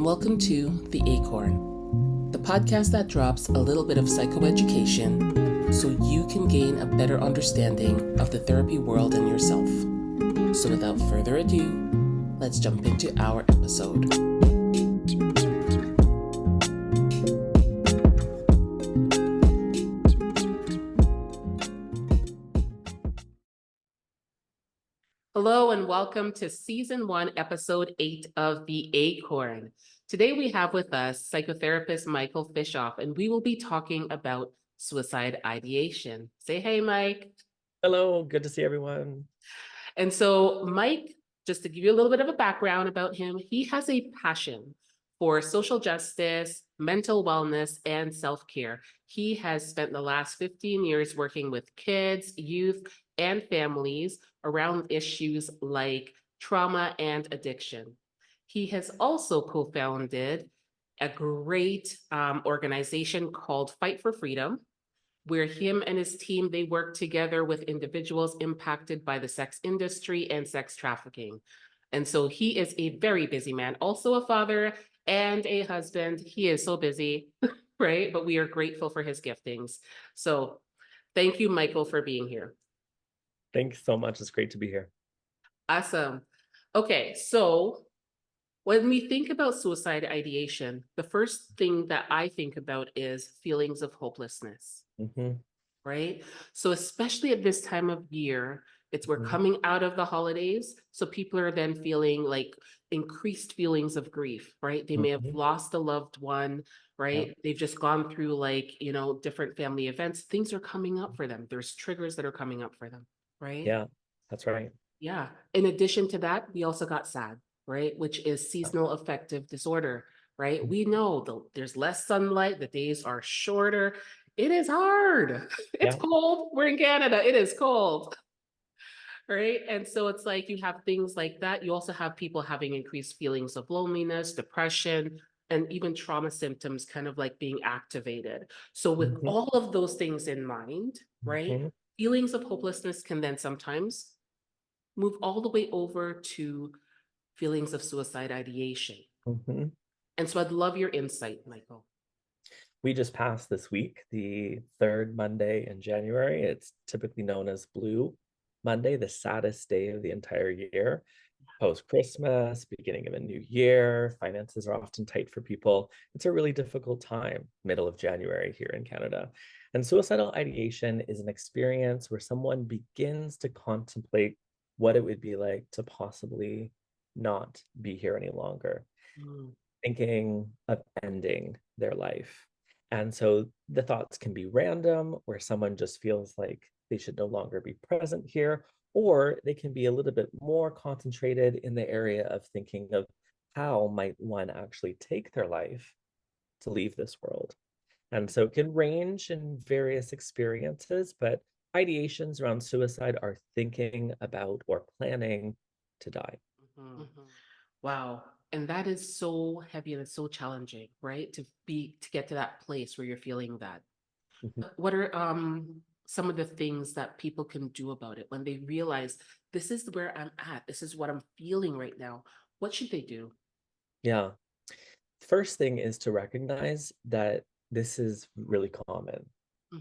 welcome to The Acorn, the podcast that drops a little bit of psychoeducation so you can gain a better understanding of the therapy world and yourself. So without further ado, let's jump into our episode. Hello and welcome to Season 1, Episode 8 of The Acorn. Today we have with us psychotherapist Michael Fischhoff, and we will be talking about suicide ideation. Say hey, Mike. Hello, good to see everyone. And so Mike, just to give you a little bit of a background about him, he has a passion for social justice, mental wellness, and self-care. He has spent the last 15 years working with kids, youth, and families around issues like trauma and addiction. He has also co-founded a great organization called Fight for Freedom, where him and his team, they work together with individuals impacted by the sex industry and sex trafficking. And so he is a very busy man, also a father and a husband. He is so busy, right? But we are grateful for his giftings. So thank you, Michael, for being here. Thanks so much. It's great to be here. Awesome. Okay, so when we think about suicide ideation, the first thing that I think about is feelings of hopelessness. Right? So especially at this time of year, we're coming out of the holidays. So people are then feeling like increased feelings of grief, right? They may have lost a loved one, right? They've just gone through different family events. Things are coming up for them. There's triggers that are coming up for them, right? Yeah, that's right. Yeah. In addition to that, we also got SAD, right? Which is seasonal affective disorder, right? We know there's less sunlight, the days are shorter. It is hard. It's cold. We're in Canada. It is cold. Right. And so it's like you have things like that. You also have people having increased feelings of loneliness, depression, and even trauma symptoms kind of like being activated. So with all of those things in mind, right, feelings of hopelessness can then sometimes move all the way over to feelings of suicide ideation. And so I'd love your insight, Michael. We just passed this week, the third Monday in January. It's typically known as Blue Monday, the saddest day of the entire year. Post-Christmas, beginning of a new year, finances are often tight for people. It's a really difficult time, middle of January here in Canada. And suicidal ideation is an experience where someone begins to contemplate what it would be like to possibly not be here any longer, thinking of ending their life. And so the thoughts can be random, where someone just feels like they should no longer be present here, or they can be a little bit more concentrated in the area of thinking of how might one actually take their life to leave this world. And so it can range in various experiences, but ideations around suicide are thinking about or planning to die. Wow. And that is so heavy and it's so challenging, right? To get to that place where you're feeling that. What are some of the things that people can do about it when they realize this is where I'm at, this is what I'm feeling right now? What should they do? Yeah. First thing is to recognize that this is really common.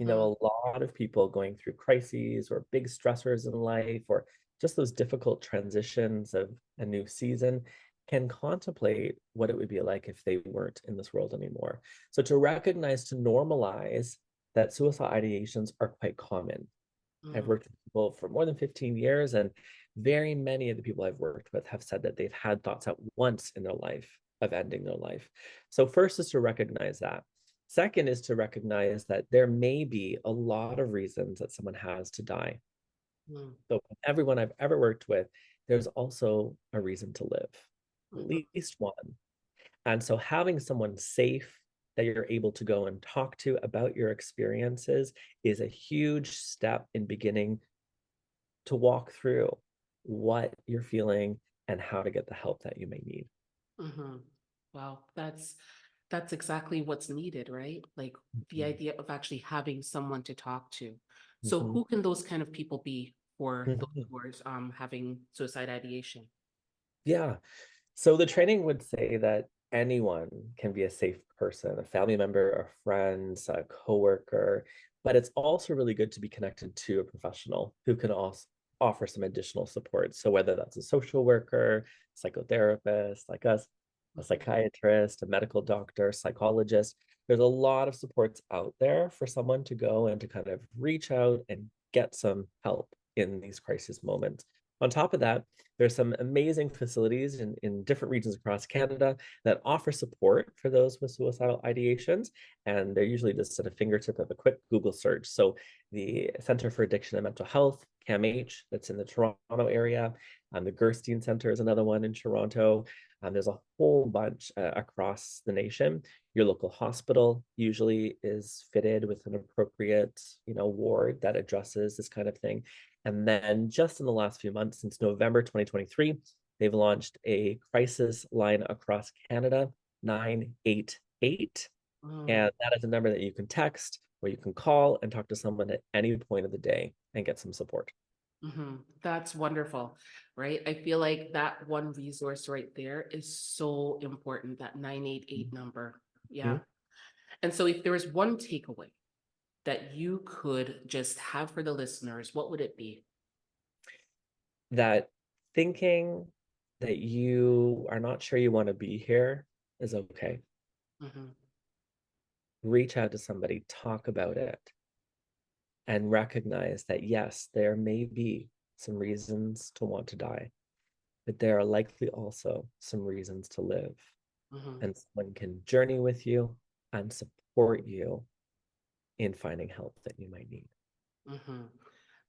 A lot of people going through crises or big stressors in life, or just those difficult transitions of a new season, can contemplate what it would be like if they weren't in this world anymore. So to recognize, to normalize that suicide ideations are quite common. I've worked with people for more than 15 years, and very many of the people I've worked with have said that they've had thoughts at once in their life of ending their life. So first is to recognize that. Second is to recognize that there may be a lot of reasons that someone has to die. So everyone I've ever worked with, there's also a reason to live, at least one. And so having someone safe that you're able to go and talk to about your experiences is a huge step in beginning to walk through what you're feeling and how to get the help that you may need. Wow, that's exactly what's needed, right? Like the idea of actually having someone to talk to. So who can those kind of people be for those who are having suicide ideation? Yeah. So the training would say that anyone can be a safe person, a family member, a friend, a coworker, but it's also really good to be connected to a professional who can also offer some additional support. So whether that's a social worker, psychotherapist like us, a psychiatrist, a medical doctor, psychologist, there's a lot of supports out there for someone to go and to kind of reach out and get some help in these crisis moments. On top of that, there's some amazing facilities in different regions across Canada that offer support for those with suicidal ideations. And they're usually just at a fingertip of a quick Google search. So the Center for Addiction and Mental Health, CAMH, that's in the Toronto area. The Gerstein Center is another one in Toronto. There's a whole bunch across the nation. Your local hospital usually is fitted with an appropriate, ward that addresses this kind of thing. And then just in the last few months, since November 2023, they've launched a crisis line across Canada, 988. And that is a number that you can text or you can call and talk to someone at any point of the day and get some support. That's wonderful, right? I feel like that one resource right there is so important, that 988 number. Yeah. And so if there was one takeaway that you could just have for the listeners, what would it be? That thinking that you are not sure you want to be here is okay. Reach out to somebody, talk about it, and recognize that yes, there may be some reasons to want to die, but there are likely also some reasons to live. And someone can journey with you and support you in finding help that you might need.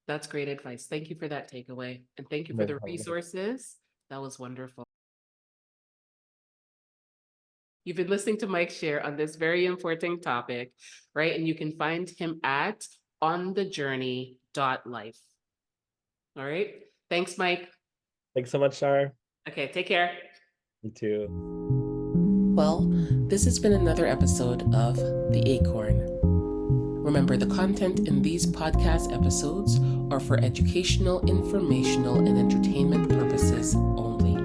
That's great advice. Thank you for that takeaway. And thank you for No the problem. resources. That was wonderful. You've been listening to Mike share on this very important topic, right? And you can find him at onthejourney.life. All right. Thanks, Mike. Thanks so much, Shar. Okay, take care. You too. Well, this has been another episode of The Acorn. Remember, the content in these podcast episodes are for educational, informational, and entertainment purposes only.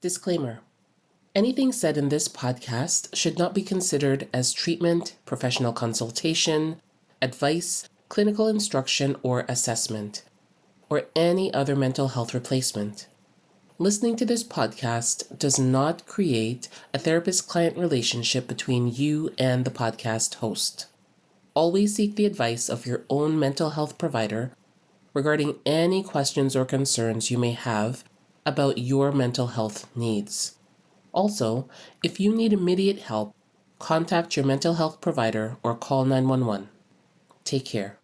Disclaimer. Anything said in this podcast should not be considered as treatment, professional consultation, advice, clinical instruction or assessment, or any other mental health replacement. Listening to this podcast does not create a therapist-client relationship between you and the podcast host. Always seek the advice of your own mental health provider regarding any questions or concerns you may have about your mental health needs. Also, if you need immediate help, contact your mental health provider or call 911. Take care.